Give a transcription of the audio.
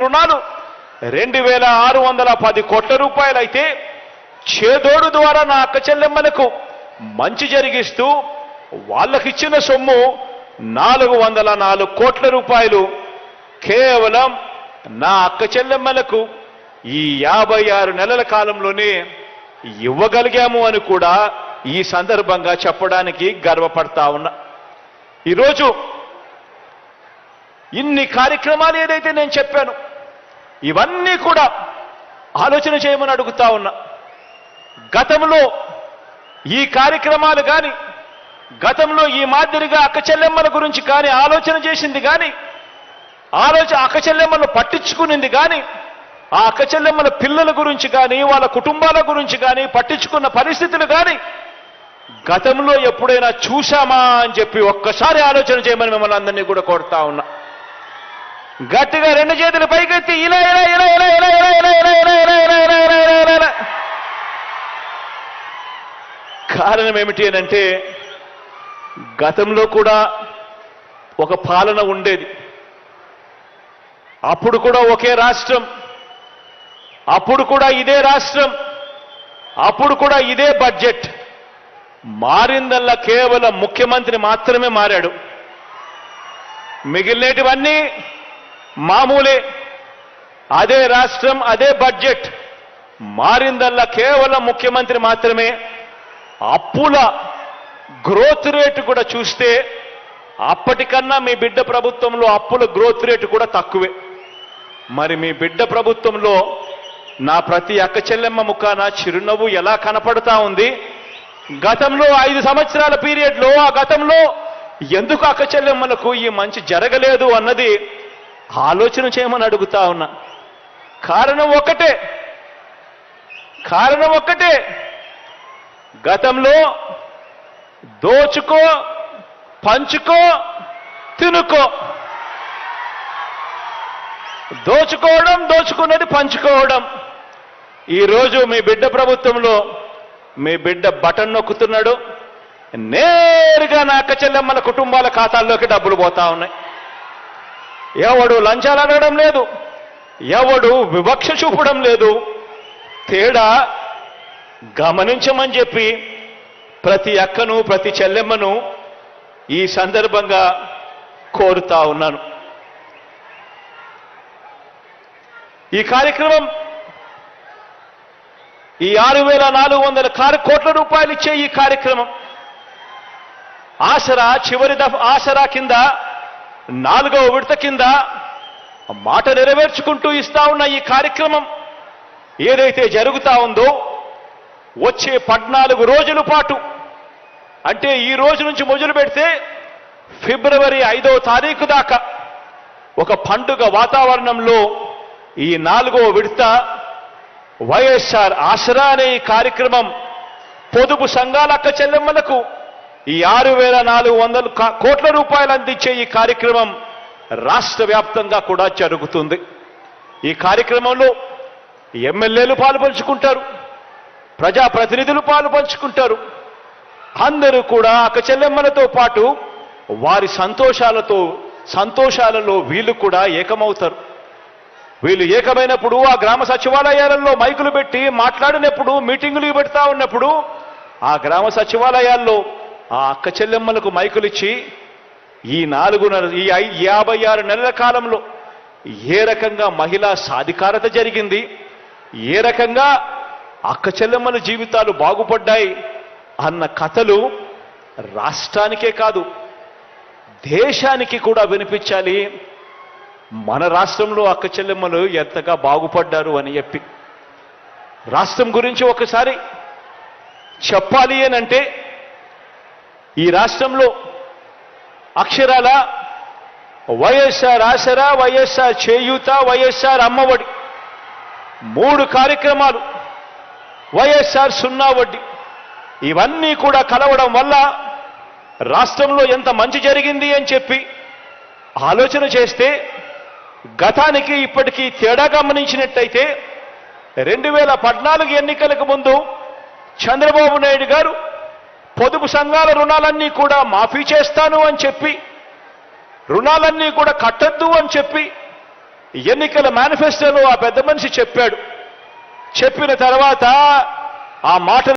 రుణాలు 2610 కోట్ల రూపాయలు అయితే చేదోడు ద్వారా నా అక్క చెల్లెమ్మలకు మంచి జరిగిస్తూ వాళ్ళకిచ్చిన సొమ్ము 404 కోట్ల రూపాయలు కేవలం నా అక్క చెల్లెమ్మలకు ఈ 56 నెలల కాలంలోనే ఇవ్వగలిగాము అని కూడా ఈ సందర్భంగా చెప్పడానికి గర్వపడతా ఉన్నా. ఈరోజు ఇన్ని కార్యక్రమాలు ఏదైతే నేను చెప్పాను ఇవన్నీ కూడా ఆలోచన చేయమని అడుగుతా ఉన్నా. గతంలో ఈ కార్యక్రమాలు కానీ గతంలో ఈ మాదిరిగా అక్క చెల్లెమ్మల గురించి కానీ ఆలోచన చేసింది కానీ అక్క చెల్లెమ్మలను పట్టించుకునింది కానీ ఆ అక్క చెల్లెమ్మల పిల్లల గురించి కానీ వాళ్ళ కుటుంబాల గురించి కానీ పట్టించుకున్న పరిస్థితులు కానీ గతంలో ఎప్పుడైనా చూశామా అని చెప్పి ఒక్కసారి ఆలోచన చేయమని మిమ్మల్ని అందరినీ కూడా కోరుతా ఉన్నా. గట్టిగా రెండు చేతులు పైకెత్తి ఇలా ఇలా ఇలా ఇలా ఇలా ఇలా ఇలా ఇలా ఇలా ఇలా ఇలా ఇలా ఇలా ఇలా ఇలా. కారణం ఏమిటి అని అంటే గతంలో కూడా ఒక పాలన ఉండేది. అప్పుడు కూడా ఒకే రాష్ట్రం, అప్పుడు కూడా ఇదే రాష్ట్రం, అప్పుడు కూడా ఇదే బడ్జెట్. మారిందల్లా కేవలం ముఖ్యమంత్రి మాత్రమే మారాడు. మిగిలినటివన్నీ మామూలే. అదే రాష్ట్రం, అదే బడ్జెట్. మారిందల్లా కేవలం ముఖ్యమంత్రి మాత్రమే. అప్పుల గ్రోత్ రేటు కూడా చూస్తే అప్పటికన్నా మీ బిడ్డ ప్రభుత్వంలో అప్పుల గ్రోత్ రేటు కూడా తక్కువే. మరి మీ బిడ్డ ప్రభుత్వంలో నా ప్రతి అక్క చెల్లెమ్మ ముఖాన చిరునవ్వు ఎలా కనపడతా ఉంది? గతంలో 5 సంవత్సరాల పీరియడ్లో ఆ గతంలో ఎందుకు అక్క చెల్లెమ్మలకు ఈ మంచి జరగలేదు అన్నది ఆలోచన చేయమని అడుగుతా ఉన్నా. కారణం ఒక్కటే. గతంలో దోచుకో, పంచుకో, తినుకో. దోచుకోవడం, దోచుకున్నది పంచుకోవడం. ఈరోజు మీ బిడ్డ ప్రభుత్వంలో మీ బిడ్డ బటన్ నొక్కుతున్నాడు, నేరుగా నా అక్క చెల్లెమ్మల కుటుంబాల ఖాతాల్లోకి డబ్బులు పోతా ఉన్నాయి. ఎవడు లంచాలు అడగడం లేదు, ఎవడు వివక్ష చూపడం లేదు. తేడా గమనించమని చెప్పి ప్రతి అక్కను ప్రతి చెల్లెమ్మను ఈ సందర్భంగా కోరుతా ఉన్నాను. ఈ కార్యక్రమం ఈ 6400 కోట్ల రూపాయలు ఇచ్చే ఈ కార్యక్రమం ఆసరా ఆసరా కింద 4వ విడత కింద మాట నెరవేర్చుకుంటూ ఇస్తా ఉన్న ఈ కార్యక్రమం ఏదైతే జరుగుతా ఉందో వచ్చే 14 రోజుల పాటు, అంటే ఈ రోజు నుంచి మొదలు పెడితే ఫిబ్రవరి 5వ తారీఖు దాకా ఒక పండుగ వాతావరణంలో ఈ 4వ విడత వైఎస్ఆర్ ఆసరా అనే ఈ కార్యక్రమం పొదుపు సంఘాల అక్క చెల్లెమ్మలకు ఈ 6400 కోట్ల రూపాయలు అందించే ఈ కార్యక్రమం రాష్ట్ర వ్యాప్తంగా కూడా జరుగుతుంది. ఈ కార్యక్రమంలో ఎమ్మెల్యేలు పాలుపంచుకుంటారు, ప్రజాప్రతినిధులు పాలుపంచుకుంటారు. అందరూ కూడా అక్క చెల్లెమ్మలతో పాటు వారి సంతోషాలలో వీళ్ళు కూడా ఏకమవుతారు. వీళ్ళు ఏకమైనప్పుడు ఆ గ్రామ సచివాలయాలలో మైకులు పెట్టి మాట్లాడినప్పుడు, మీటింగులు పెడతా ఉన్నప్పుడు ఆ గ్రామ సచివాలయాల్లో ఆ అక్క చెల్లెమ్మలకు మైకులు ఇచ్చి ఈ 56 నెలల కాలంలో ఏ రకంగా మహిళా సాధికారత జరిగింది, ఏ రకంగా అక్క చెల్లెమ్మల జీవితాలు బాగుపడ్డాయి అన్న కథలు రాష్ట్రానికే కాదు దేశానికి కూడా వినిపించాలి. మన రాష్ట్రంలో అక్క చెల్లెమ్మలు ఎంతగా బాగుపడ్డారు అని చెప్పి రాష్ట్రం గురించి ఒకసారి చెప్పాలి అనంటే ఈ రాష్ట్రంలో అక్షరాల వైఎస్ఆర్ ఆసరా, వైఎస్ఆర్ చేయూత, వైఎస్ఆర్ అమ్మఒడి 3 కార్యక్రమాలు, వైఎస్ఆర్ 0 వడ్డీ ఇవన్నీ కూడా కలవడం వల్ల రాష్ట్రంలో ఎంత మంచి జరిగింది అని చెప్పి ఆలోచన చేస్తే గతానికి ఇప్పటికీ తేడా గమనించినట్టయితే 2014 ఎన్నికలకు ముందు చంద్రబాబు నాయుడు గారు పొదుపు సంఘాల రుణాలన్నీ కూడా మాఫీ చేస్తాను అని చెప్పి, రుణాలన్నీ కూడా కట్టద్దు అని చెప్పి ఎన్నికల మేనిఫెస్టోలో ఆ పెద్ద మనిషి చెప్పాడు. చెప్పిన తర్వాత ఆ మాట